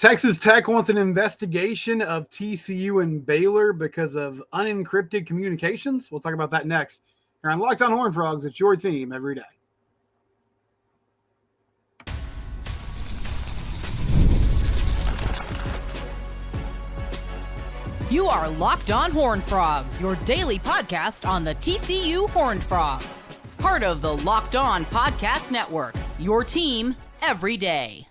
Texas Tech wants an investigation of TCU and Baylor because of unencrypted communications. We'll talk about that next. Here on Locked On Horned Frogs, it's your team every day. You are Locked On Horned Frogs, your daily podcast on the TCU Horned Frogs. Part of the Locked On Podcast Network, your team every day.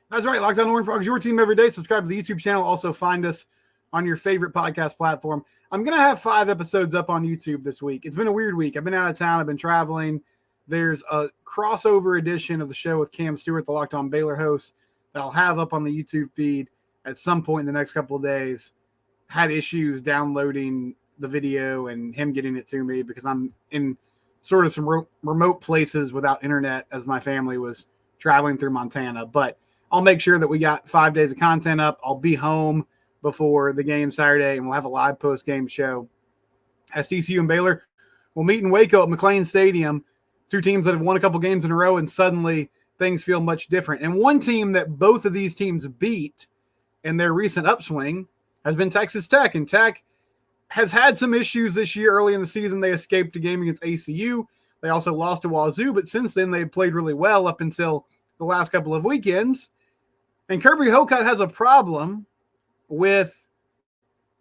That's right, Locked On Horned Frogs, your team every day. Subscribe to the YouTube channel. Also find us on your favorite podcast platform. I'm going to have 5 episodes up on YouTube this week. It's been a weird week. I've been out of town. I've been traveling. There's a crossover edition of the show with Cam Stewart, the Locked On Baylor host, that I'll have up on the YouTube feed at some point in the next couple of days. Had issues downloading the video and him getting it to me because I'm in sort of some remote places without internet as my family was traveling through Montana. But I'll make sure that we got 5 days of content up. I'll be home before the game Saturday, and we'll have a live post-game show as TCU and Baylor will meet in Waco at McLean Stadium, 2 teams that have won a couple games in a row, and suddenly things feel much different. And one team that both of these teams beat in their recent upswing has been Texas Tech, and Tech has had some issues this year. Early in the season, they escaped a game against ACU. They also lost to Wazoo, but since then they've played really well up until the last couple of weekends. And Kirby Hocutt has a problem with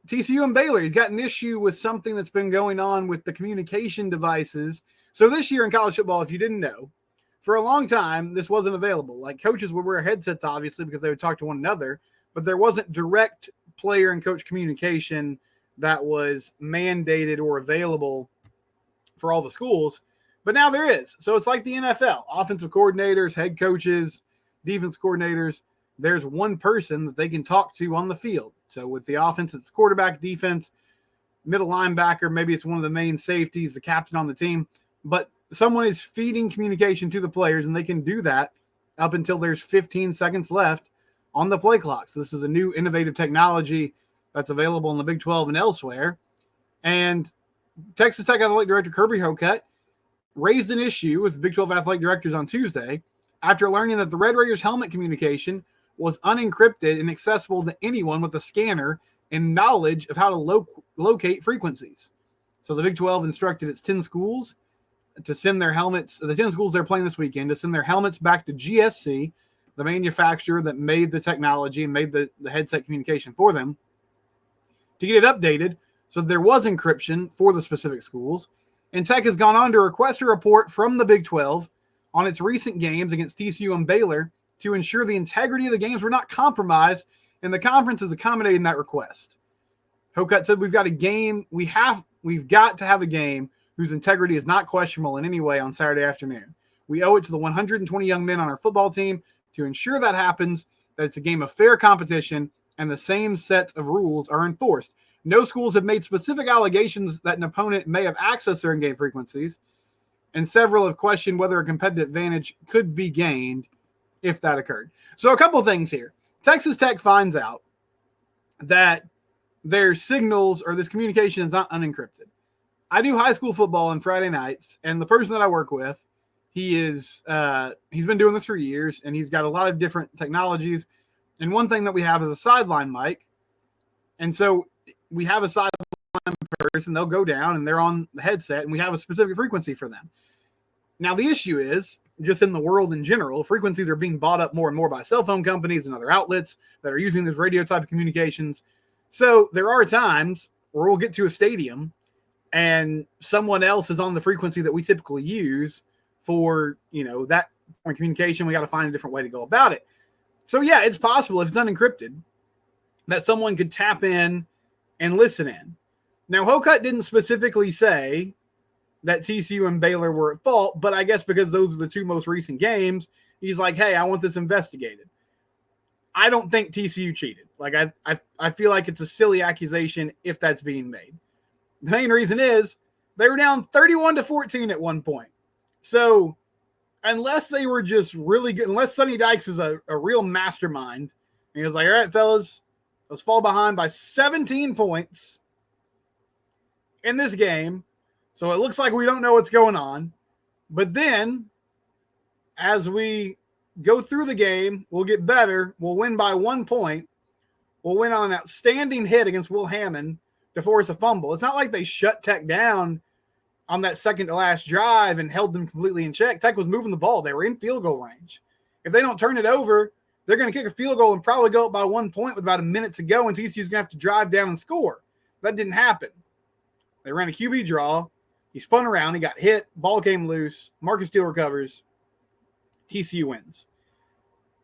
TCU and Baylor. He's got an issue with something that's been going on with the communication devices. So this year in college football, if you didn't know, for a long time, this wasn't available. Like, coaches would wear headsets, obviously, because they would talk to one another, but there wasn't direct player and coach communication that was mandated or available for all the schools. But now there is. So it's like the NFL. Offensive coordinators, head coaches, defense coordinators, there's one person that they can talk to on the field. So with the offense, it's quarterback, defense, middle linebacker, maybe it's one of the main safeties, the captain on the team. But someone is feeding communication to the players, and they can do that up until there's 15 seconds left on the play clock. So this is a new innovative technology that's available in the Big 12 and elsewhere. And Texas Tech Athletic Director Kirby Hocutt raised an issue with Big 12 athletic directors on Tuesday after learning that the Red Raiders helmet communication was unencrypted and accessible to anyone with a scanner and knowledge of how to locate frequencies. So the Big 12 instructed its 10 schools to send their helmets, the 10 schools they're playing this weekend, to send their helmets back to GSC, the manufacturer that made the technology and made the headset communication for them, to get it updated so there was encryption for the specific schools. And Tech has gone on to request a report from the Big 12 on its recent games against TCU and Baylor to ensure the integrity of the games were not compromised, and the conference is accommodating that request. Hocutt said, we've got to have a game whose integrity is not questionable in any way on Saturday afternoon. We owe it to the 120 young men on our football team to ensure that happens, that it's a game of fair competition, and the same set of rules are enforced. No schools have made specific allegations that an opponent may have accessed their in-game frequencies, and several have questioned whether a competitive advantage could be gained if that occurred. So a couple of things here. Texas Tech finds out that their signals or this communication is not unencrypted. I do high school football on Friday nights, and the person that I work with, he's been doing this for years, and he's got a lot of different technologies. And one thing that we have is a sideline mic. And so we have a sideline person, they'll go down and they're on the headset, and we have a specific frequency for them. Now, the issue is, just in the world in general, frequencies are being bought up more and more by cell phone companies and other outlets that are using this radio type of communications. So there are times where we'll get to a stadium and someone else is on the frequency that we typically use for, that communication. We got to find a different way to go about it. So yeah, it's possible if it's unencrypted that someone could tap in and listen in. Now, Hocutt didn't specifically say that TCU and Baylor were at fault, but I guess because those are the 2 most recent games, he's like, hey, I want this investigated. I don't think TCU cheated. Like, I feel like it's a silly accusation if that's being made. The main reason is they were down 31-14 at one point. So unless they were just really good, unless Sonny Dykes is a real mastermind, and he was like, all right, fellas, let's fall behind by 17 points in this game. So it looks like we don't know what's going on. But then, as we go through the game. We'll get better. We'll win by 1 point. We'll win on an outstanding hit against Will Hammond to force a fumble. It's not like they shut Tech down on that second to last drive and held them completely in check. Tech was moving the ball. They were in field goal range. If they don't turn it over, they're going to kick a field goal and probably go up by 1 point with about a minute to go, and TCU's going to have to drive down and score. That didn't happen. They ran a QB draw. He spun around. He got hit. Ball came loose. Marcus Steele recovers. TCU wins.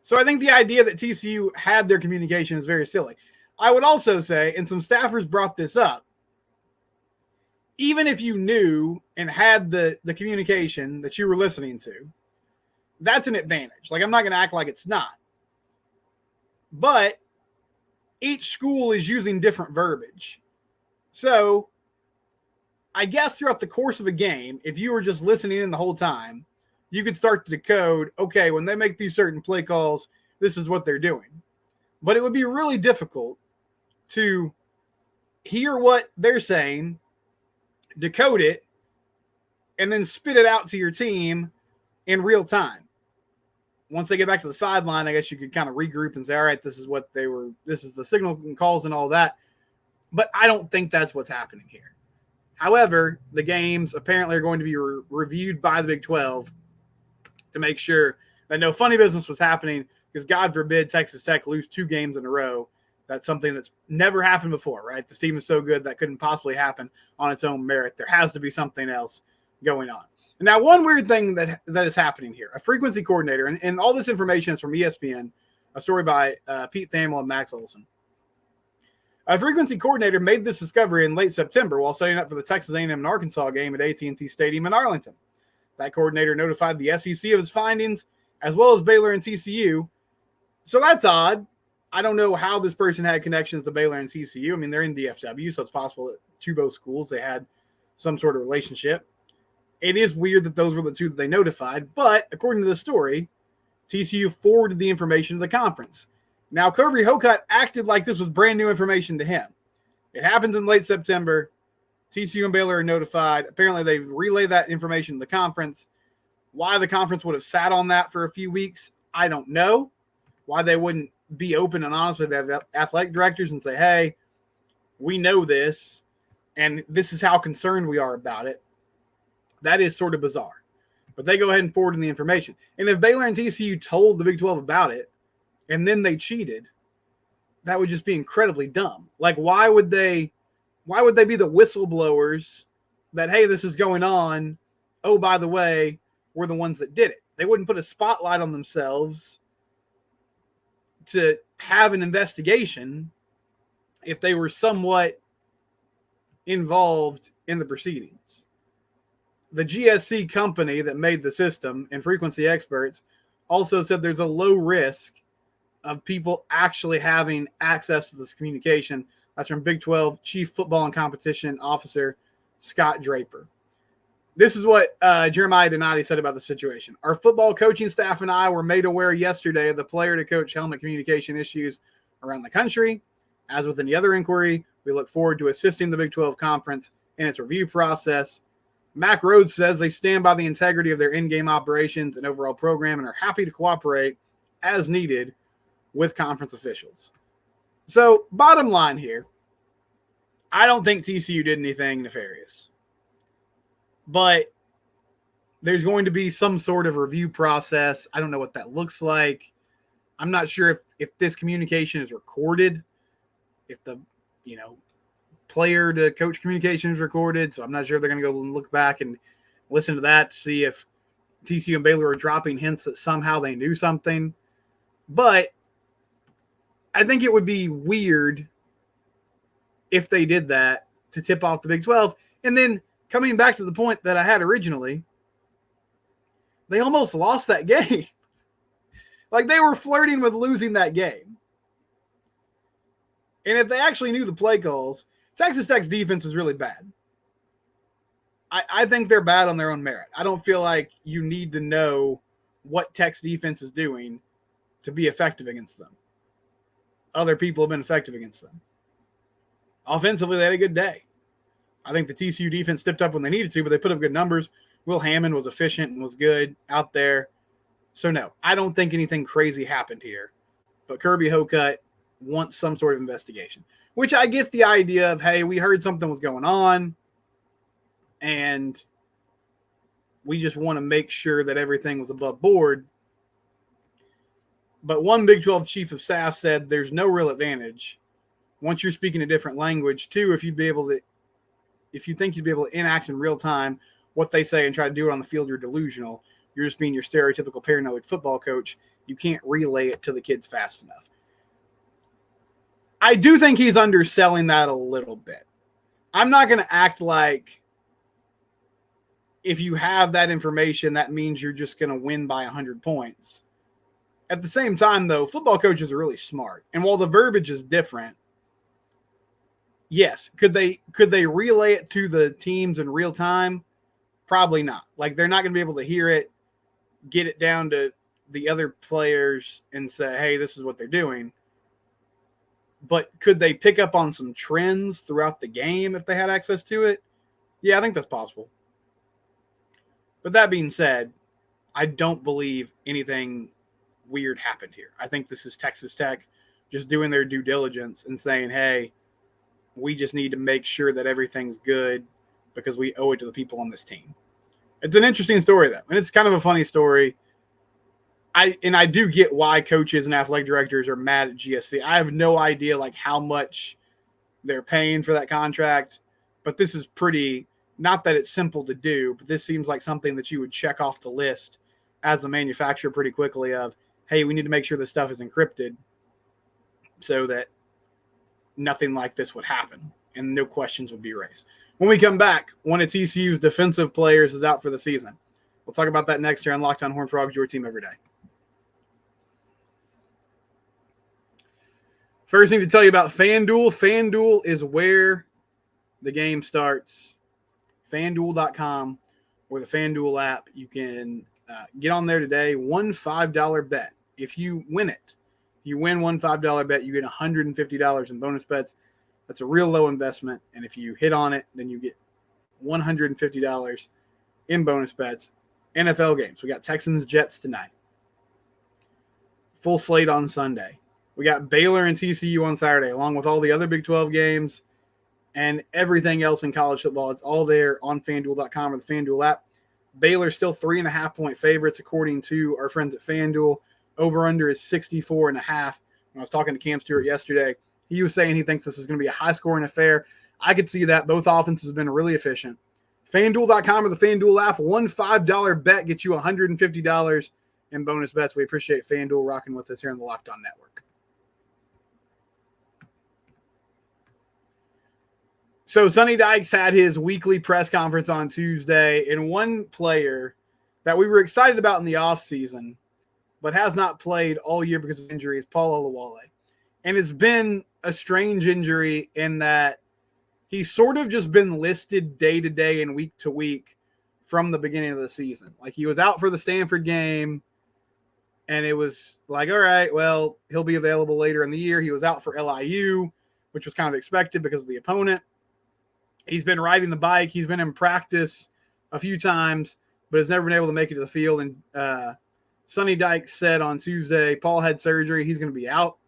So I think the idea that TCU had their communication is very silly. I would also say, and some staffers brought this up, even if you knew and had the communication that you were listening to, that's an advantage. Like, I'm not going to act like it's not. But each school is using different verbiage. So I guess throughout the course of a game, if you were just listening in the whole time, you could start to decode, okay, when they make these certain play calls, this is what they're doing. But it would be really difficult to hear what they're saying, decode it, and then spit it out to your team in real time. Once they get back to the sideline, I guess you could kind of regroup and say, all right, this is the signal and calls and all that. But I don't think that's what's happening here. However, the games apparently are going to be reviewed by the Big 12 to make sure that no funny business was happening, because God forbid Texas Tech lose 2 games in a row. That's something that's never happened before, right? This team is so good that couldn't possibly happen on its own merit. There has to be something else going on. Now, one weird thing that is happening here, a frequency coordinator, and all this information is from ESPN, a story by Pete Thamel and Max Olson. A frequency coordinator made this discovery in late September while setting up for the Texas A&M and Arkansas game at AT&T Stadium in Arlington. That coordinator notified the SEC of his findings, as well as Baylor and TCU. So that's odd. I don't know how this person had connections to Baylor and TCU. I mean, they're in DFW, so it's possible that to both schools they had some sort of relationship. It is weird that those were the 2 that they notified, but according to the story, TCU forwarded the information to the conference. Now, Kirby Hocutt acted like this was brand new information to him. It happens in late September. TCU and Baylor are notified. Apparently, they've relayed that information to the conference. Why the conference would have sat on that for a few weeks, I don't know. Why they wouldn't be open and honest with the athletic directors and say, hey, we know this, and this is how concerned we are about it. That is sort of bizarre. But they go ahead and forward the information. And if Baylor and TCU told the Big 12 about it, and then they cheated, that would just be incredibly dumb. Like, why would they be the whistleblowers that, hey, this is going on. Oh, by the way, we're the ones that did it. They wouldn't put a spotlight on themselves to have an investigation if they were somewhat involved in the proceedings. The GSC company that made the system and frequency experts also said there's a low risk of people actually having access to this communication. That's from Big 12 Chief Football and Competition Officer Scott Draper. This is what Jeremiah Donati said about the situation. Our football coaching staff and I were made aware yesterday of the player-to-coach helmet communication issues around the country. As with any other inquiry, we look forward to assisting the Big 12 Conference in its review process. Mack Rhodes says they stand by the integrity of their in-game operations and overall program and are happy to cooperate as needed with conference officials. So, bottom line here, I don't think TCU did anything nefarious. But there's going to be some sort of review process. I don't know what that looks like. I'm not sure if this communication is recorded, if the, player to coach communication is recorded. So I'm not sure if they're going to go look back and listen to that to see if TCU and Baylor are dropping hints that somehow they knew something. But I think it would be weird if they did that to tip off the Big 12. And then coming back to the point that I had originally, they almost lost that game. Like, they were flirting with losing that game. And if they actually knew the play calls, Texas Tech's defense is really bad. I think they're bad on their own merit. I don't feel like you need to know what Tech's defense is doing to be effective against them. Other people have been effective against them. Offensively, they had a good day. I think the TCU defense stepped up when they needed to, but they put up good numbers. Will Hammond was efficient and was good out there. So, no, I don't think anything crazy happened here. But Kirby Hocutt wants some sort of investigation, which I get the idea of, hey, we heard something was going on, and we just want to make sure that everything was above board. But one Big 12 chief of staff said there's no real advantage. Once you're speaking a different language, too, if you think you'd be able to enact in real time what they say and try to do it on the field, you're delusional. You're just being your stereotypical paranoid football coach. You can't relay it to the kids fast enough. I do think he's underselling that a little bit. I'm not going to act like if you have that information, that means you're just going to win by 100 points. At the same time, though, football coaches are really smart. And while the verbiage is different, yes, could they relay it to the teams in real time? Probably not. Like, they're not going to be able to hear it, get it down to the other players and say, hey, this is what they're doing. But could they pick up on some trends throughout the game if they had access to it? Yeah, I think that's possible. But that being said, I don't believe anything weird happened here. I think this is Texas Tech just doing their due diligence and saying, hey, we just need to make sure that everything's good because we owe it to the people on this team. It's an interesting story, though, and it's kind of a funny story. I do get why coaches and athletic directors are mad at GSC. I have no idea like how much they're paying for that contract, but this is pretty, not that it's simple to do, but this seems like something that you would check off the list as a manufacturer pretty quickly of, hey, we need to make sure this stuff is encrypted so that nothing like this would happen and no questions would be raised. When we come back, one of TCU's defensive players is out for the season. We'll talk about that next here on Locked On Horned Frogs, your team every day. First thing to tell you about FanDuel. FanDuel is where the game starts. FanDuel.com or the FanDuel app. You can get on there today. One $5 bet. If you win it, you win one $5 bet, you get $150 in bonus bets. That's a real low investment. And if you hit on it, then you get $150 in bonus bets. NFL games. We got Texans, Jets tonight. Full slate on Sunday. We got Baylor and TCU on Saturday, along with all the other Big 12 games and everything else in college football. It's all there on FanDuel.com or the FanDuel app. Baylor's still 3.5-point favorites, according to our friends at FanDuel. Over-under is 64.5. When I was talking to Cam Stewart yesterday, he was saying he thinks this is going to be a high-scoring affair. I could see that. Both offenses have been really efficient. FanDuel.com or the FanDuel app, one $5 bet gets you $150 in bonus bets. We appreciate FanDuel rocking with us here on the Locked On Network. So Sonny Dykes had his weekly press conference on Tuesday, and one player that we were excited about in the offseason but has not played all year because of injury is Paul Olawale. And it's been a strange injury in that he's sort of just been listed day to day and week to week from the beginning of the season. Like, he was out for the Stanford game, and it was like, all right, well, he'll be available later in the year. He was out for LIU, which was kind of expected because of the opponent. He's been riding the bike. He's been in practice a few times, but has never been able to make it to the field. And Sonny Dykes said on Tuesday, Paul had surgery. He's going to be out.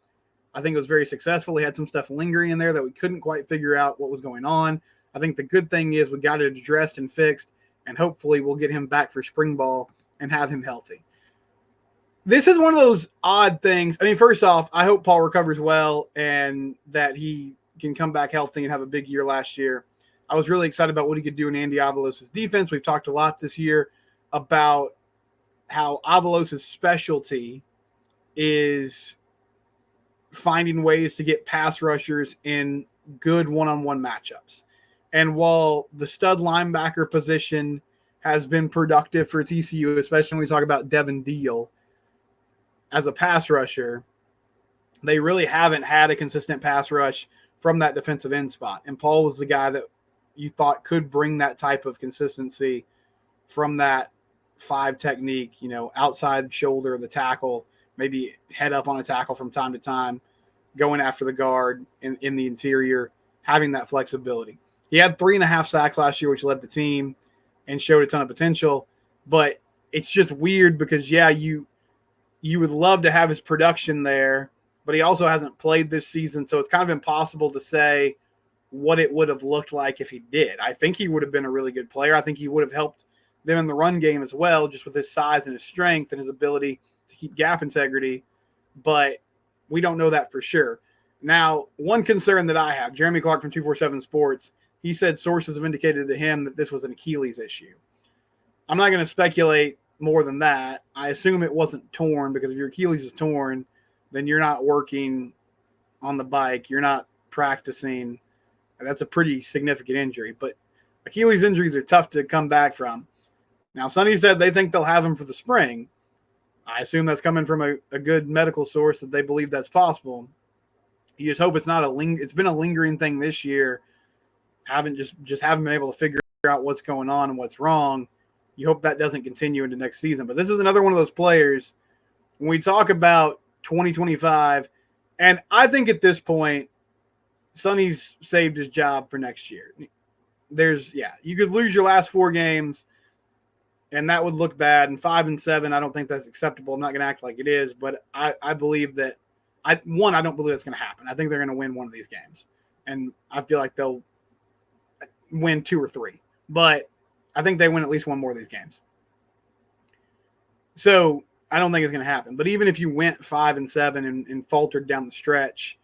I think it was very successful. He had some stuff lingering in there that we couldn't quite figure out what was going on. I think the good thing is we got it addressed and fixed, and hopefully we'll get him back for spring ball and have him healthy. This is one of those odd things. I mean, first off, I hope Paul recovers well and that he can come back healthy and have a big year last year. I was really excited about what he could do in Andy Avalos' defense. We've talked a lot this year about how Avalos' specialty is finding ways to get pass rushers in good one-on-one matchups. And while the stud linebacker position has been productive for TCU, especially when we talk about Devin Deal as a pass rusher, they really haven't had a consistent pass rush from that defensive end spot. And Paul was the guy that you thought could bring that type of consistency from that 5 technique, outside shoulder of the tackle, maybe head up on a tackle from time to time, going after the guard in the interior, having that flexibility. He had 3.5 sacks last year, which led the team and showed a ton of potential. But it's just weird because, you would love to have his production there, but he also hasn't played this season, so it's kind of impossible to say what it would have looked like if he did. I think he would have been a really good player. I think he would have helped them in the run game as well, just with his size and his strength and his ability to keep gap integrity, but we don't know that for sure. Now, one concern that I have, Jeremy Clark from 247 Sports, he said sources have indicated to him that this was an Achilles issue. I'm not going to speculate more than that. I assume it wasn't torn, because if your Achilles is torn, then you're not working on the bike. You're not practicing. That's a pretty significant injury. But Achilles injuries are tough to come back from. Now, Sonny said they think they'll have him for the spring. I assume that's coming from a good medical source that they believe that's possible. You just hope it's not it's been a lingering thing this year. Haven't been able to figure out what's going on and what's wrong. You hope that doesn't continue into next season. But this is another one of those players, when we talk about 2025, and I think at this point, Sonny's saved his job for next year. You could lose your last 4 games, and that would look bad. And 5-7, I don't think that's acceptable. I'm not going to act like it is, but I believe that I don't believe that's going to happen. I think they're going to win one of these games, and I feel like they'll win 2 or 3, but I think they win at least one more of these games. So I don't think it's going to happen. But even if you went 5-7 and faltered down the stretch,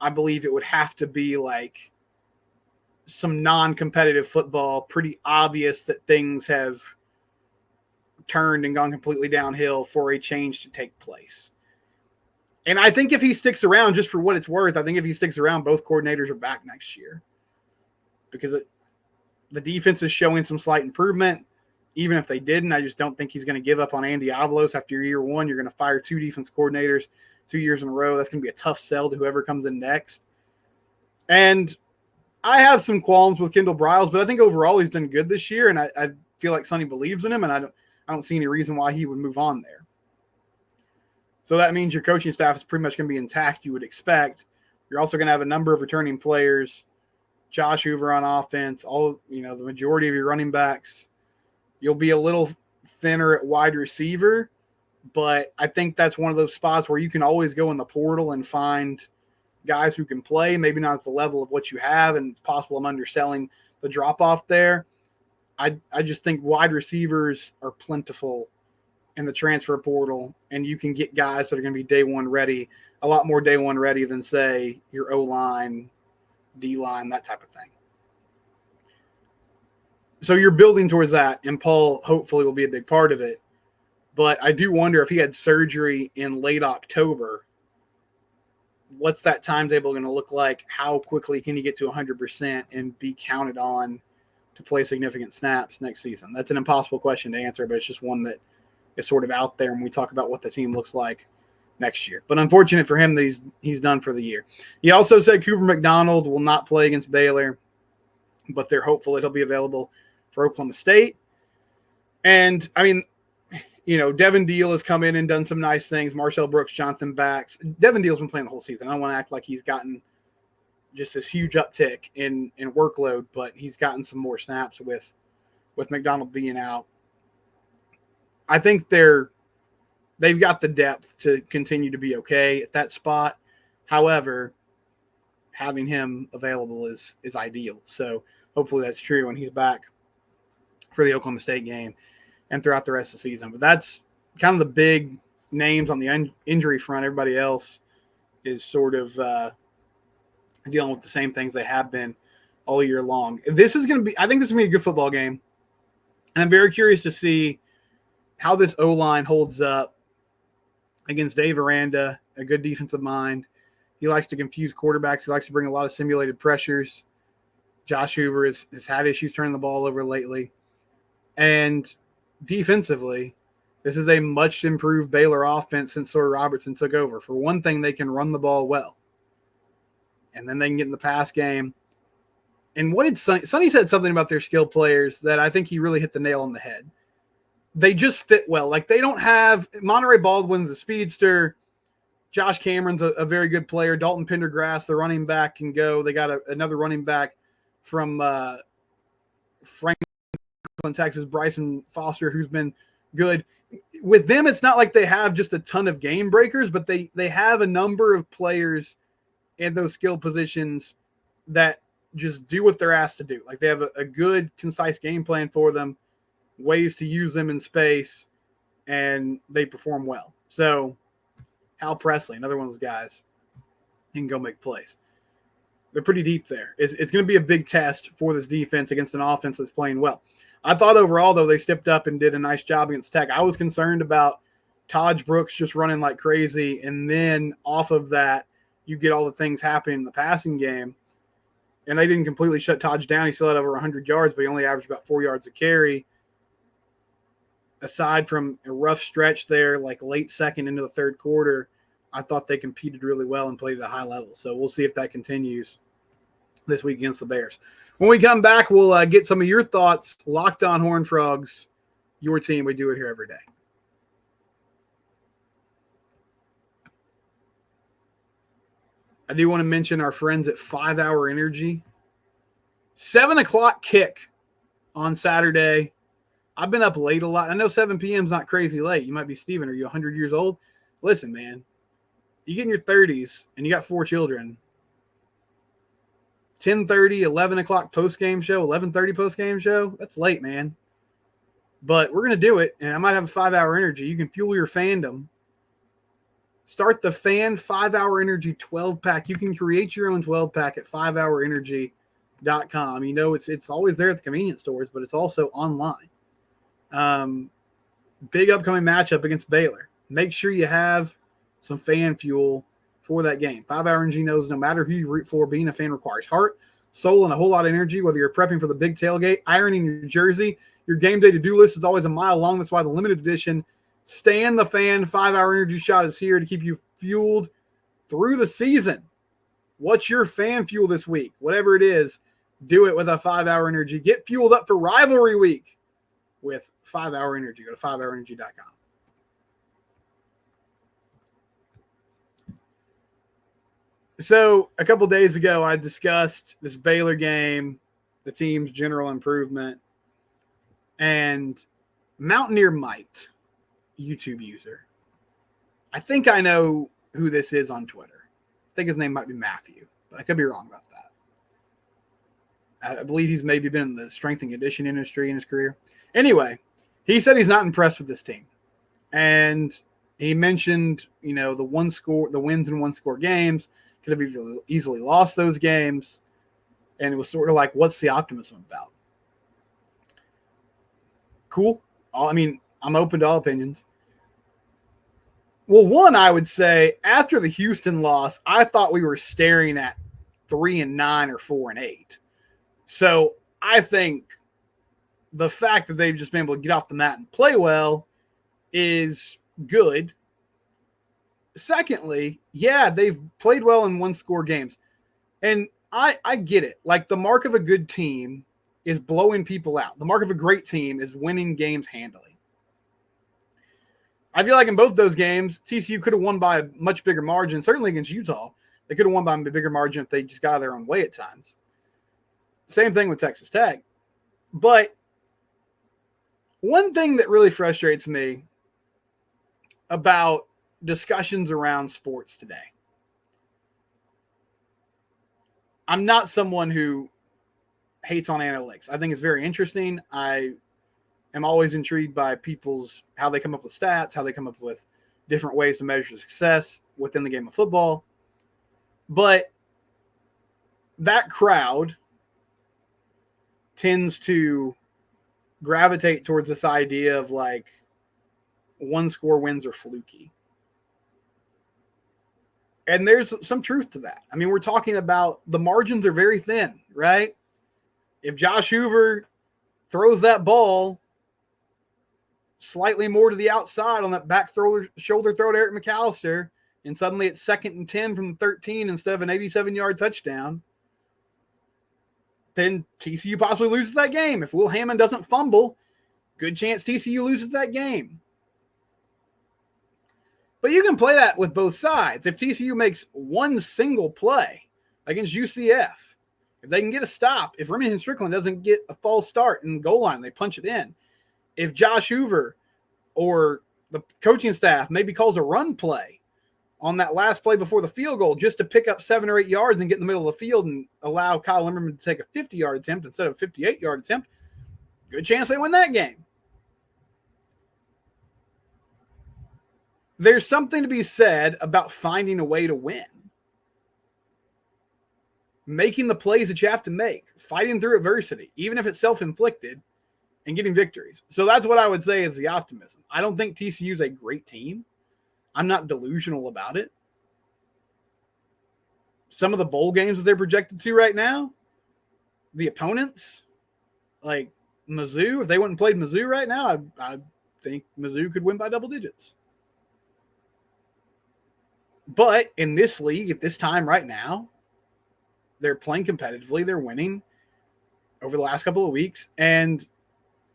I believe it would have to be like some non-competitive football, pretty obvious that things have turned and gone completely downhill for a change to take place. And I think if he sticks around, just for what it's worth, I think if he sticks around, both coordinators are back next year, because the defense is showing some slight improvement. Even if they didn't, I just don't think he's going to give up on Andy Avalos after year 1. You're going to fire 2 defense coordinators 2 years in a row. That's going to be a tough sell to whoever comes in next. And I have some qualms with Kendall Briles, but I think overall he's done good this year, and I feel like Sonny believes in him, and I don't see any reason why he would move on there. So that means your coaching staff is pretty much going to be intact, you would expect. You're also going to have a number of returning players. Josh Hoover on offense, the majority of your running backs. You'll be a little thinner at wide receiver, but I think that's one of those spots where you can always go in the portal and find guys who can play, maybe not at the level of what you have, and it's possible I'm underselling the drop-off there. I just think wide receivers are plentiful in the transfer portal, and you can get guys that are going to be day one ready, a lot more day one ready than, say, your O-line, D-line, that type of thing. So you're building towards that, and Paul hopefully will be a big part of it. But I do wonder if he had surgery in late October, what's that timetable going to look like? How quickly can he get to 100% and be counted on to play significant snaps next season? That's an impossible question to answer, but it's just one that is sort of out there when we talk about what the team looks like next year. But unfortunate for him that he's done for the year. He also said Cooper McDonald will not play against Baylor, but they're hopeful that he'll be available for Oklahoma State. And, I mean, Devin Deal has come in and done some nice things. Marcel Brooks, Jonathan Bax. Devin Deal's been playing the whole season. I don't want to act like he's gotten just this huge uptick in workload, but he's gotten some more snaps with McDonald being out. I think they've got the depth to continue to be okay at that spot. However, having him available is ideal. So hopefully that's true when he's back for the Oklahoma State game and throughout the rest of the season. But that's kind of the big names on the injury front. Everybody else is sort of dealing with the same things they have been all year long. I think this is going to be a good football game. And I'm very curious to see how this O-line holds up against Dave Aranda, a good defensive mind. He likes to confuse quarterbacks. He likes to bring a lot of simulated pressures. Josh Hoover has had issues turning the ball over lately. And defensively, this is a much improved Baylor offense since Sawyer Robertson took over. For one thing, they can run the ball well. And then they can get in the pass game. And what did Sonny said something about their skilled players that I think he really hit the nail on the head. They just fit well. Like, they don't have – Monterey Baldwin's a speedster. Josh Cameron's a very good player. Dalton Pendergrass, the running back, can go. They got another running back from Franklin, Texas, Bryson Foster, who's been good. With them, it's not like they have just a ton of game breakers, but they have a number of players in those skill positions that just do what they're asked to do. Like they have a good, concise game plan for them, ways to use them in space, and they perform well. So Hal Presley, another one of those guys, he can go make plays. They're pretty deep there. It's going to be a big test for this defense against an offense that's playing well. I thought overall, though, they stepped up and did a nice job against Tech. I was concerned about Taj Brooks just running like crazy, and then off of that, you get all the things happening in the passing game. And they didn't completely shut Taj down. He still had over 100 yards, but he only averaged about 4 yards a carry. Aside from a rough stretch there, like late second into the third quarter, I thought they competed really well and played at a high level. So we'll see if that continues this week against the Bears. When we come back, we'll get some of your thoughts. Locked On Horned Frogs, your team. We do it here every day. I do want to mention our friends at 5 Hour Energy. 7 o'clock kick on Saturday. I've been up late a lot. I know 7 p.m. is not crazy late. You might be, Steven, are you 100 years old? Listen, man, you get in your 30s and you got 4 children. 10:30, 11 o'clock post-game show, 11:30 post-game show. That's late, man. But we're going to do it, and I might have a 5 Hour Energy. You can fuel your fandom. Start the Fan 5 Hour Energy 12-pack. You can create your own 12-pack at 5hourenergy.com. You know, it's always there at the convenience stores, but it's also online. Big upcoming matchup against Baylor. Make sure you have some fan fuel for that game. 5 Hour Energy knows no matter who you root for, being a fan requires heart, soul, and a whole lot of energy. Whether you're prepping for the big tailgate, ironing your jersey, your game day to-do list is always a mile long. That's why the limited edition Stan the Fan 5 Hour Energy shot is here to keep you fueled through the season. What's your fan fuel this week? Whatever it is, do it with a 5 Hour Energy. Get fueled up for rivalry week with 5 Hour Energy. Go to 5hourenergy.com. So a couple days ago, I discussed this Baylor game, the team's general improvement, and Mountaineer Mite, YouTube user. I think I know who this is on Twitter. I think his name might be Matthew, but I could be wrong about that. I believe he's maybe been in the strength and conditioning industry in his career. Anyway, he said he's not impressed with this team. And he mentioned, you know, the wins in one-score games, could have easily lost those games. And it was sort of like, what's the optimism about? Cool. I mean, I'm open to all opinions. Well, one, I would say after the Houston loss, I thought we were staring at 3-9 or 4-8. So I think the fact that they've just been able to get off the mat and play well is good. Secondly, yeah, they've played well in one-score games. And I get it. Like, the mark of a good team is blowing people out. The mark of a great team is winning games handily. I feel like in both those games, TCU could have won by a much bigger margin. Certainly against Utah, they could have won by a bigger margin if they just got their own way at times. Same thing with Texas Tech. But one thing that really frustrates me about discussions around sports today, I'm not someone who hates on analytics. I think it's very interesting. I am always intrigued by how they come up with stats, how they come up with different ways to measure success within the game of football. But that crowd tends to gravitate towards this idea of like one-score wins are fluky. And there's some truth to that. I mean, we're talking about the margins are very thin, right? If Josh Hoover throws that ball slightly more to the outside on that back shoulder throw to Eric McAllister, and suddenly it's 2nd and 10 from the 13 instead of an 87-yard touchdown, then TCU possibly loses that game. If Will Hammond doesn't fumble, good chance TCU loses that game. But you can play that with both sides. If TCU makes one single play against UCF, if they can get a stop, if Remington Strickland doesn't get a false start in the goal line, they punch it in. If Josh Hoover or the coaching staff maybe calls a run play on that last play before the field goal just to pick up 7 or 8 yards and get in the middle of the field and allow Kyle Limmerman to take a 50-yard attempt instead of a 58-yard attempt, good chance they win that game. There's something to be said about finding a way to win. Making the plays that you have to make, fighting through adversity, even if it's self-inflicted, and getting victories. So that's what I would say is the optimism. I don't think TCU is a great team. I'm not delusional about it. Some of the bowl games that they're projected to right now, the opponents, like Mizzou, if they went and played Mizzou right now, I think Mizzou could win by double digits. But in this league, at this time right now, they're playing competitively. They're winning over the last couple of weeks. And,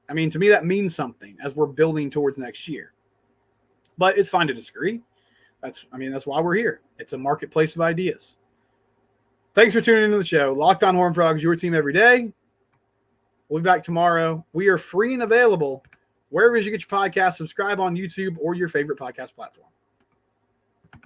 I mean, to me, that means something as we're building towards next year. But it's fine to disagree. That's why we're here. It's a marketplace of ideas. Thanks for tuning into the show. Locked On Horned Frogs, your team every day. We'll be back tomorrow. We are free and available wherever you get your podcast. Subscribe on YouTube or your favorite podcast platform.